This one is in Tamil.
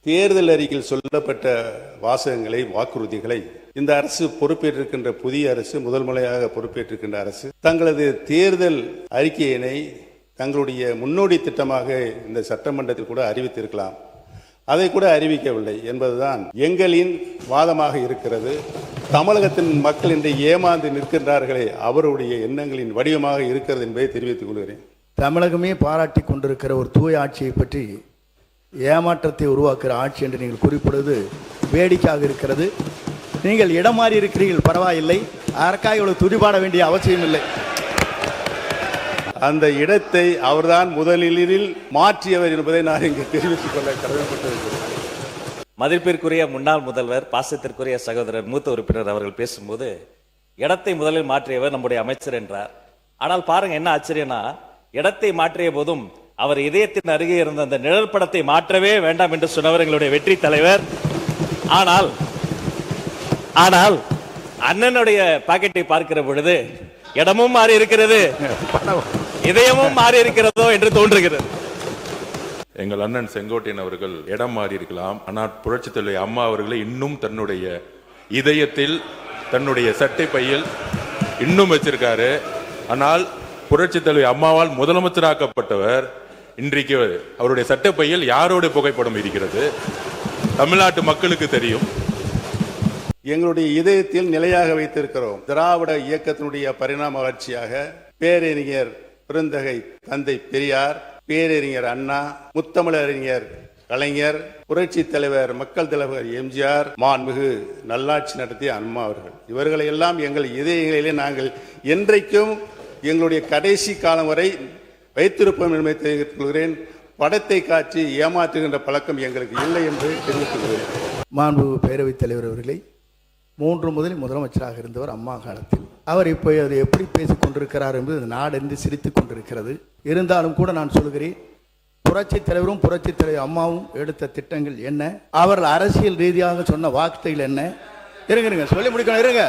தேர்தல் அறிக்கையில் சொல்லப்பட்ட வாசகங்களை, வாக்குறுதிகளை இந்த அரசு பொறுப்பேற்றிருக்கின்ற புதிய அரசு, முதல் முறையாக பொறுப்பேற்றிருக்கின்ற அரசு தங்களது தேர்தல் அறிக்கையினை தங்களுடைய முன்னோடி திட்டமாக இந்த சட்டமன்றத்தில் கூட அறிவித்திருக்கலாம். அதை கூட அறிவிக்கவில்லை என்பதுதான் எங்களின் வாதமாக இருக்கிறது. தமிழகத்தின் மக்கள் இன்று ஏமாந்து நிற்கின்றார்களே, அவருடைய எண்ணங்களின் வடிவமாக இருக்கிறது என்பதை தெரிவித்துக் கொள்கிறேன். தமிழகமே பாராட்டி கொண்டிருக்கிற ஒரு தூய ஆட்சியை பற்றி ஏமாற்றத்தை உருவாக்குகிற ஆட்சி என்று நீங்கள் குறிப்பிடுவது வேடிக்கையாக இருக்கிறது. நீங்கள் இடம் மாறி இருக்கிறீர்கள், பரவாயில்லை, அதற்காக இவ்வளவு துடிபாட வேண்டிய அவசியம் இல்லை. அந்த இடத்தை அவர்தான் முதலில் மாற்றியவர் என்பதை நான் இங்கு தெரிவித்துக் கொள்ள கடமைப்பட்டிருக்கிறேன். மதிப்பிற்குரிய முன்னாள் முதல்வர், பாசத்திற்குரிய சகோதரர் மூத்த உறுப்பினர் அவர்கள் பேசும்போது இடத்தை முதலில் மாற்றியவர் நம்முடைய அமைச்சர் என்றார். ஆனால் பாருங்க என்ன ஆச்சரியம்னா, இடத்தை மாற்றிய போதும் அவர் இதயத்தின் அருகே இருந்த அந்த நிழல் படத்தை மாற்றவே வேண்டாம் என்று சொன்னவர் எங்களுடைய வெற்றி தலைவர். ஆனால் அண்ணனுடைய பாக்கெட்டை பார்க்கிற பொழுது இடமும் மாறி இருக்கிறது, இதயமும் மாறி இருக்கிறதோ என்று தோன்றுகிறது. எங்கள் அண்ணன் செங்கோட்டையன் அவர்கள் இடம் மாறி இருக்கலாம், ஆனால் புரட்சித் தலைவி அம்மா அவர்களை இன்னும் தன்னுடைய இதயத்தில், தன்னுடைய சட்டை பையில் இன்னும் வச்சிருக்காரு. ஆனால் புரட்சித் தலைவி அம்மாவால் முதலமைச்சராக்கப்பட்டவர் இன்றைக்கு அவருடைய சட்டை பையில் யாரோட புகைப்படம் இருக்கிறது தமிழ்நாட்டு மக்களுக்கு தெரியும். எங்களுடைய இதயத்தில் நிலையாக வைத்திருக்கிறோம். திராவிட இயக்கத்தினுடைய பரிணாம வளர்ச்சியாக பேரறிஞர் பெருந்தகை தந்தை பெரியார், பேரறிஞர் அண்ணா, முத்தமிழறிஞர் கலைஞர், புரட்சி தலைவர் மக்கள் தலைவர் எம்ஜிஆர், மாண்புமிகு நல்லாட்சி நடத்திய அம்மா அவர்கள், இவர்களை எல்லாம் எங்கள் இதயங்களிலே நாங்கள் என்றைக்கும் எங்களுடைய கடைசி காலம் வரை வைத்திருப்போம் என்பதை தெரிவித்துக் கொள்கிறேன். படத்தை காட்சி ஏமாற்றுகின்ற பழக்கம் எங்களுக்கு இல்லை என்று தெரிவித்துக் கொள்கிறேன். மாண்பு பேரவைத் தலைவர் அவர்களை 3 முதலில் முதலமைச்சராக இருந்தவர் அம்மா காலத்தில். அவர் இப்போ அதை எப்படி பேசிக் கொண்டிருக்கிறார் என்பது நாடென்று சிரித்துக் கொண்டிருக்கிறது. இருந்தாலும் கூட நான் சொல்கிறேன், புரட்சி தலைவரும் புரட்சி தலைவர் அம்மாவும் எடுத்த திட்டங்கள் என்ன, அவர்கள் அரசியல் ரீதியாக சொன்ன வார்த்தைகள் என்ன, இருங்க சொல்லி முடிக்கணும், இருங்க.